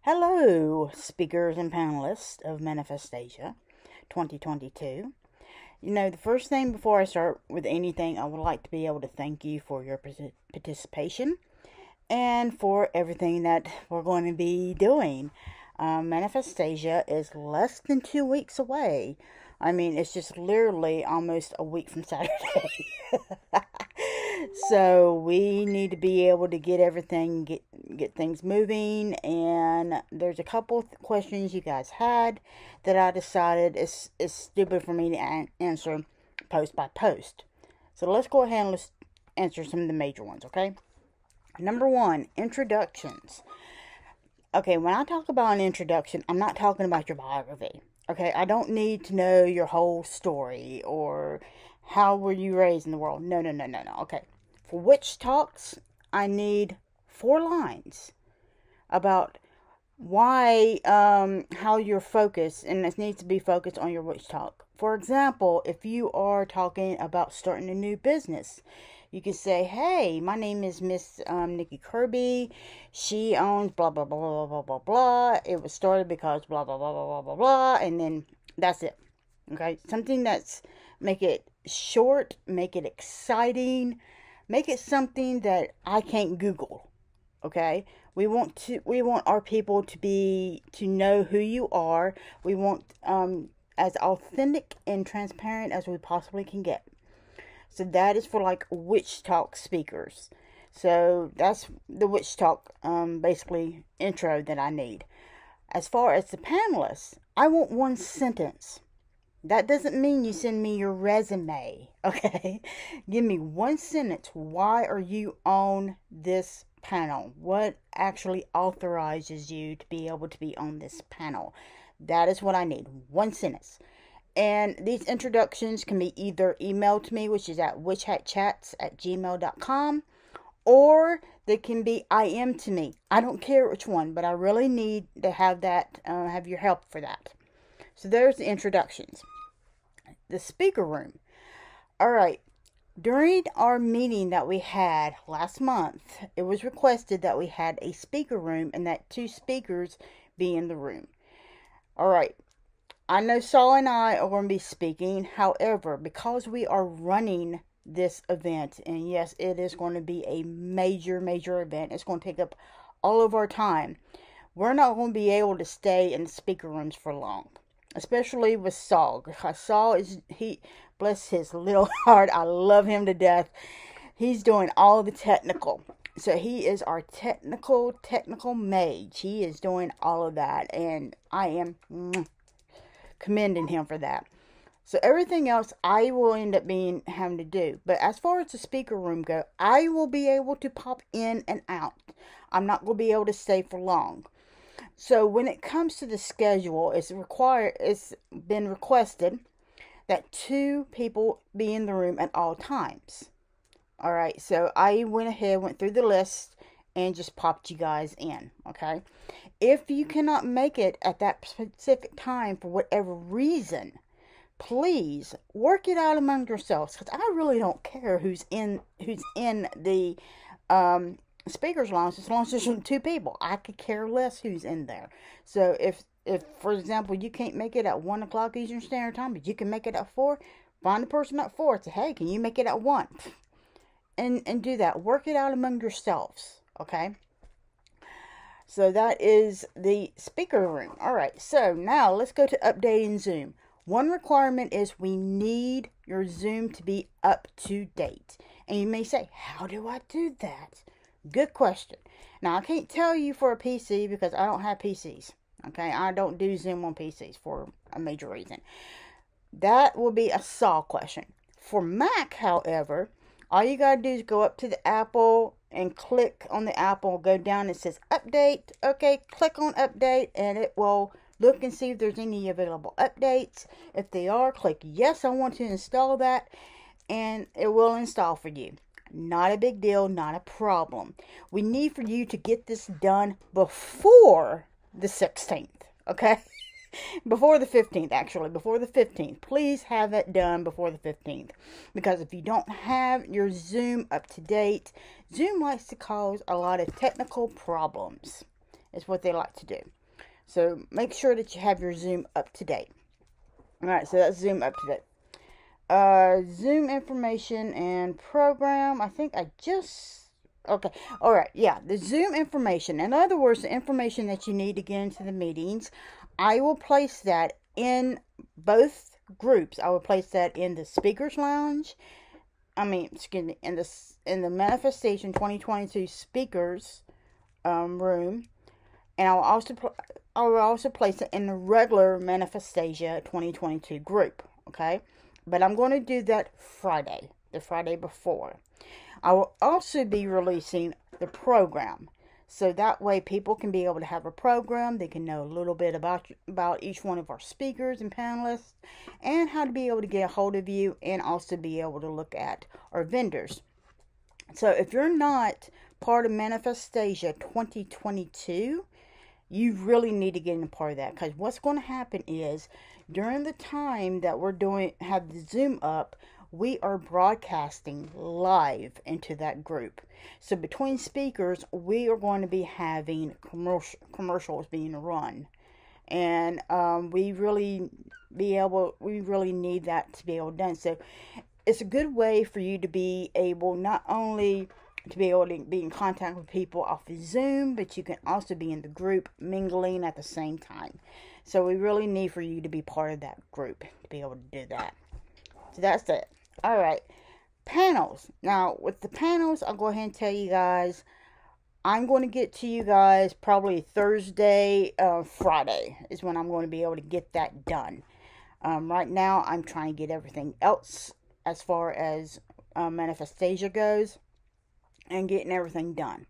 Hello, speakers and panelists of Manifestasia 2022. The first thing before I start with anything, I would like to be able to thank you for your participation and for everything that we're going to be doing. Manifestasia is less than 2 weeks away. I mean, it's just literally almost a week from Saturday. So we need to be able to get everything, get things moving. And there's a couple questions you guys had that I decided is stupid for me to answer post by post. So let's go ahead and let's answer some of the major ones, okay? Number one, introductions. Okay, when I talk about an introduction, I'm not talking about your biography. Okay, I don't need to know your whole story or how were you raised in the world. No. Okay, for witch talks, I need 4 lines about why, how you're focused, and it needs to be focused on your witch talk. For example, if you are talking about starting a new business, you can say, hey, my name is Miss Nikki Kirby. She owns blah, blah, blah, blah, blah, blah, blah. It was started because blah, blah, blah, blah, blah, blah, blah. And then that's it. Okay? Something that's, make it short, make it exciting, make it something that I can't Google. Okay? We want our people to know who you are. We want as authentic and transparent as we possibly can get. So that is for like witch talk speakers. So that's the witch talk basically intro that I need. As far as the panelists, I want 1 sentence. That doesn't mean you send me your resume, okay? Give me 1 sentence. Why are you on this panel? What actually authorizes you to be able to be on this panel? That is what I need. 1 sentence. And these introductions can be either emailed to me, which is at witchhatchats@gmail.com, or they can be IM to me. I don't care which one, but I really need to have that, have your help for that. So there's the introductions. The speaker room. All right. During our meeting that we had last month, it was requested that we had a speaker room and that 2 speakers be in the room. All right. I know Saul and I are going to be speaking. However, because we are running this event, and yes, it is going to be a major event. It's going to take up all of our time. We're not going to be able to stay in the speaker rooms for long, especially with Saul. Because Saul he bless his little heart. I love him to death. He's doing all the technical. So he is our technical mage. He is doing all of that, and I am commending him for that. So everything else I will end up having to do. But as far as the speaker room go, I will be able to pop in and out. I'm not going to be able to stay for long. So when it comes to the schedule, it's been requested that 2 people be in the room at all times. All right, so I went through the list and just popped you guys in, okay? If you cannot make it at that specific time for whatever reason, please work it out among yourselves, because I really don't care who's in the speakers lounge, as long as there's 2 people. I could care less who's in there. So if for example you can't make it at 1 o'clock Eastern Standard Time, but you can make it at 4, find the person at 4. Say, hey, can you make it at 1? And do that. Work it out among yourselves. Okay. So that is the speaker room. All right. So now let's go to updating Zoom. One requirement is we need your Zoom to be up to date. And you may say, how do I do that? Good question. Now, I can't tell you for a PC because I don't have PCs. Okay. I don't do Zoom on PCs for a major reason. That will be a Saul question. For Mac, however, all you got to do is go up to the Apple and click on the Apple. Go down, it says update. Okay, click on update and it will look and see if there's any available updates. If they are, click yes, I want to install that, and it will install for you. Not a big deal, not a problem. We need for you to get this done before the 16th, okay? Before the 15th, actually. Before the 15th. Please have that done before the 15th. Because if you don't have your Zoom up to date, Zoom likes to cause a lot of technical problems. is what they like to do. So make sure that you have your Zoom up to date. Alright, so that's Zoom up to date. Zoom information and program. I think I just... Okay. Alright, yeah. The Zoom information. In other words, the information that you need to get into the meetings. I will place that in both groups. I will place that in the Speakers Lounge. Excuse me, in the Manifestation 2022 Speakers room. And I will also place it in the regular Manifestasia 2022 group, okay? But I'm going to do that Friday, the Friday before. I will also be releasing the program. So that way people can be able to have a program. They can know a little bit about each one of our speakers and panelists. And how to be able to get a hold of you. And also be able to look at our vendors. So if you're not part of Manifestasia 2022... you really need to get in a part of that, because what's going to happen is during the time that have the Zoom up, we are broadcasting live into that group. So between speakers, we are going to be having commercials being run, and we really need that to be able done. So it's a good way for you to be able not only to be able to be in contact with people off of Zoom, but you can also be in the group mingling at the same time. So we really need for you to be part of that group to be able to do that. So that's it. Alright, panels. Now with the panels, I'll go ahead and tell you guys, I'm going to get to you guys probably Thursday, Friday is when I'm going to be able to get that done. Right now I'm trying to get everything else as far as Manifestasia goes, and getting everything done.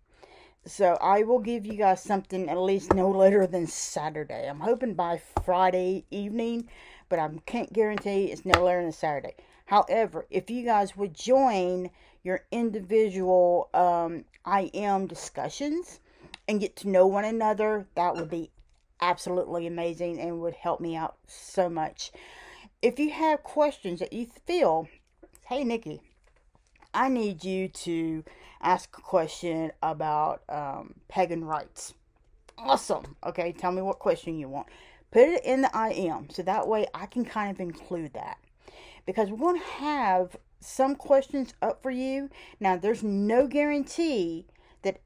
So I will give you guys something at least no later than Saturday. I'm hoping by Friday evening, but I can't guarantee it's no later than Saturday. However, if you guys would join your individual IM discussions and get to know one another, that would be absolutely amazing and would help me out so much. If you have questions that you feel, hey Nikki, I need you to ask a question about pagan rites. Awesome. Okay, tell me what question you want. Put it in the IM, so that way I can kind of include that. Because we're going to have some questions up for you. Now, there's no guarantee that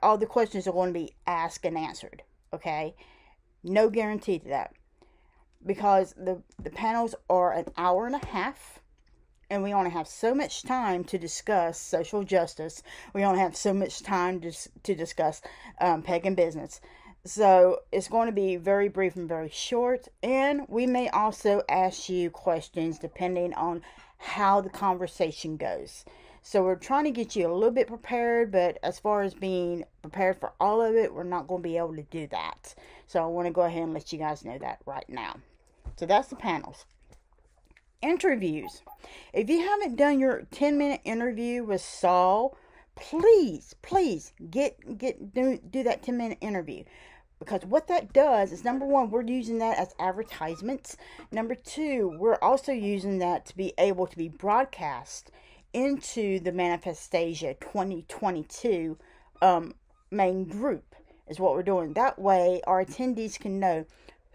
all the questions are going to be asked and answered. Okay? No guarantee to that. Because the panels are an hour and a half. And we only have so much time to discuss social justice. We only have so much time to discuss pagan business. So it's going to be very brief and very short. And we may also ask you questions depending on how the conversation goes. So we're trying to get you a little bit prepared. But as far as being prepared for all of it, we're not going to be able to do that. So I want to go ahead and let you guys know that right now. So that's the panels. Interviews. If you haven't done your 10-minute interview with Saul, please do that 10-minute interview, because what that does is, number one, we're using that as advertisements. Number two, we're also using that to be able to be broadcast into the Manifestasia 2022 main group is what we're doing. That way our attendees can know,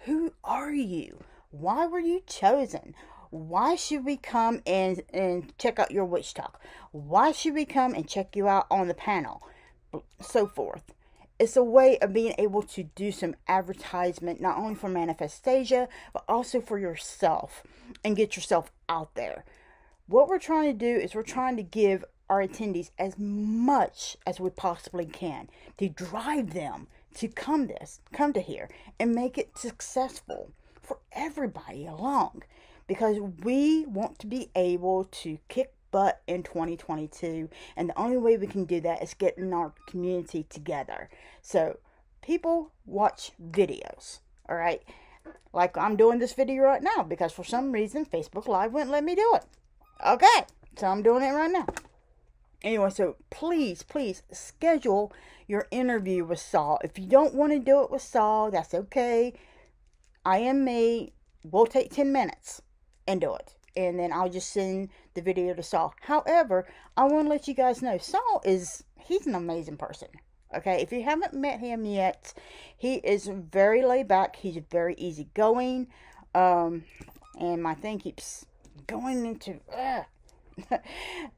who are you? Why were you chosen? Why should we come and check out your witch talk? Why should we come and check you out on the panel? So forth. It's a way of being able to do some advertisement, not only for Manifestasia, but also for yourself, and get yourself out there. What we're trying to do is we're trying to give our attendees as much as we possibly can to drive them to come to here and make it successful for everybody along. Because we want to be able to kick butt in 2022. And the only way we can do that is getting our community together. So, people watch videos. Alright? Like I'm doing this video right now. Because for some reason, Facebook Live wouldn't let me do it. Okay. So, I'm doing it right now. Anyway, so please schedule your interview with Saul. If you don't want to do it with Saul, that's okay. I am me. We'll take 10 minutes. And do it. And then I'll just send the video to Saul. However, I want to let you guys know, Saul he's an amazing person. Okay, if you haven't met him yet, he is very laid back. He's very easygoing. And my thing keeps going into...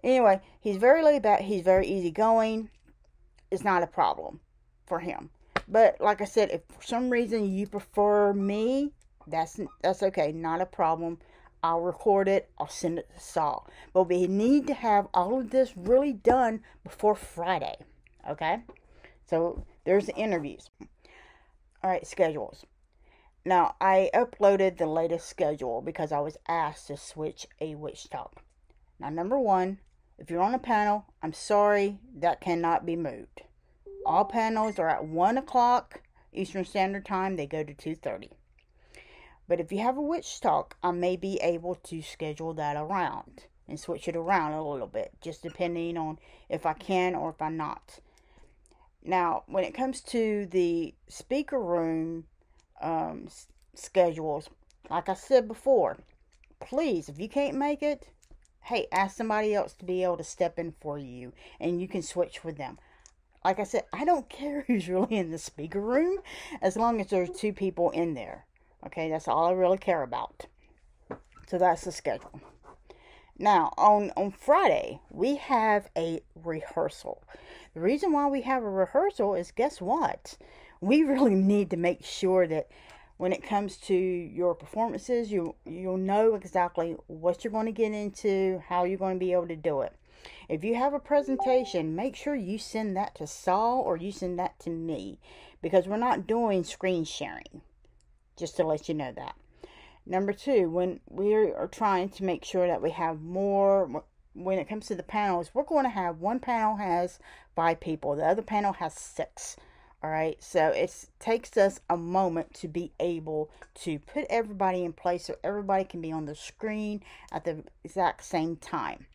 Anyway, he's very laid back. He's very easygoing. It's not a problem for him. But like I said, if for some reason you prefer me, that's okay. Not a problem. I'll record it. I'll send it to Saul. But we need to have all of this really done before Friday. Okay? So, there's the interviews. Alright, schedules. Now, I uploaded the latest schedule because I was asked to switch a witch talk. Now, number one, if you're on a panel, I'm sorry, that cannot be moved. All panels are at 1 o'clock Eastern Standard Time. They go to 2:30. But if you have a witch talk, I may be able to schedule that around and switch it around a little bit, just depending on if I can or if I'm not. Now, when it comes to the speaker room schedules, like I said before, please, if you can't make it, hey, ask somebody else to be able to step in for you, and you can switch with them. Like I said, I don't care who's really in the speaker room, as long as there's 2 people in there. Okay, that's all I really care about. So that's the schedule. Now, on Friday, we have a rehearsal. The reason why we have a rehearsal is, guess what? We really need to make sure that when it comes to your performances, you'll know exactly what you're going to get into, how you're going to be able to do it. If you have a presentation, make sure you send that to Saul or you send that to me, because we're not doing screen sharing, just to let you know that. Number 2, when we are trying to make sure that we have more, when it comes to the panels, we're going to have one panel has 5 people, the other panel has 6. All right, so it takes us a moment to be able to put everybody in place so everybody can be on the screen at the exact same time.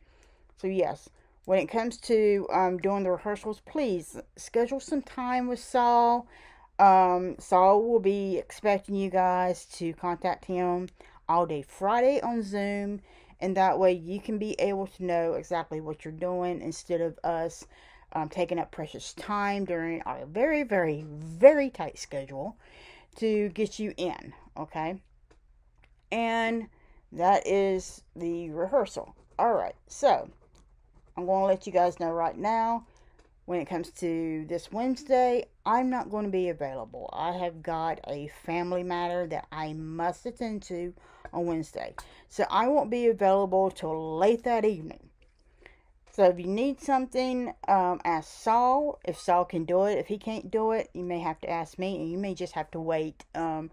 So yes, when it comes to doing the rehearsals, please schedule some time with Saul. Saul will be expecting you guys to contact him all day Friday on Zoom, and that way you can be able to know exactly what you're doing instead of us taking up precious time during our very, very, very tight schedule to get you in, okay? And that is the rehearsal. Alright, so I'm going to let you guys know right now, when it comes to this Wednesday, I'm not going to be available. I have got a family matter that I must attend to on Wednesday. So I won't be available till late that evening. So if you need something, ask Saul. If Saul can do it. If he can't do it, you may have to ask me. And you may just have to wait to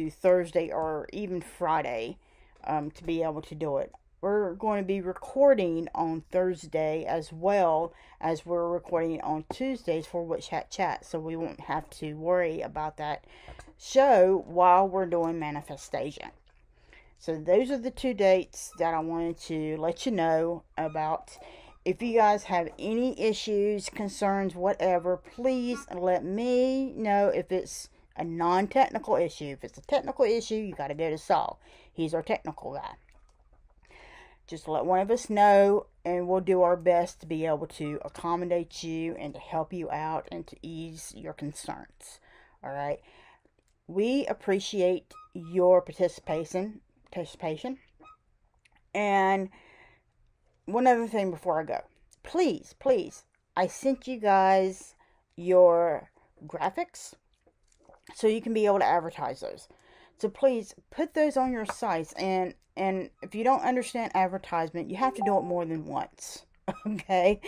Thursday or even Friday to be able to do it. We're going to be recording on Thursday as well as we're recording on Tuesdays for Witch Hat Chat. So we won't have to worry about that show while we're doing Manifestasia. So those are the 2 dates that I wanted to let you know about. If you guys have any issues, concerns, whatever, please let me know if it's a non-technical issue. If it's a technical issue, you got to go to Saul. He's our technical guy. Just let one of us know, and we'll do our best to be able to accommodate you and to help you out and to ease your concerns. All right. We appreciate your participation. And one other thing before I go. Please, I sent you guys your graphics so you can be able to advertise those. So please put those on your sites, and if you don't understand advertisement, you have to do it more than once. Okay?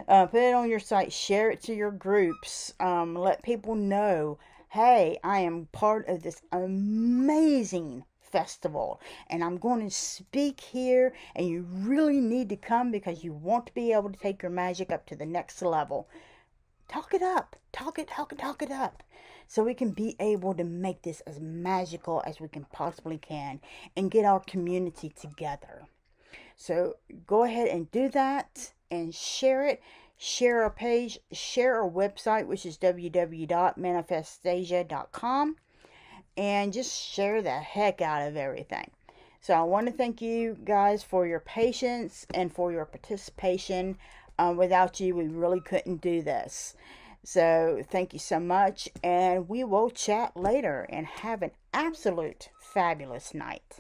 Put it on your site, share it to your groups, let people know, hey, I am part of this amazing festival, and I'm going to speak here, and you really need to come because you want to be able to take your magic up to the next level. Talk it up. Talk it up. So we can be able to make this as magical as we can possibly can and get our community together. So go ahead and do that and share it. Share our page. Share our website, which is www.manifestasia.com. And just share the heck out of everything. So I want to thank you guys for your patience and for your participation. Without you, we really couldn't do this. So thank you so much, and we will chat later, and have an absolute fabulous night.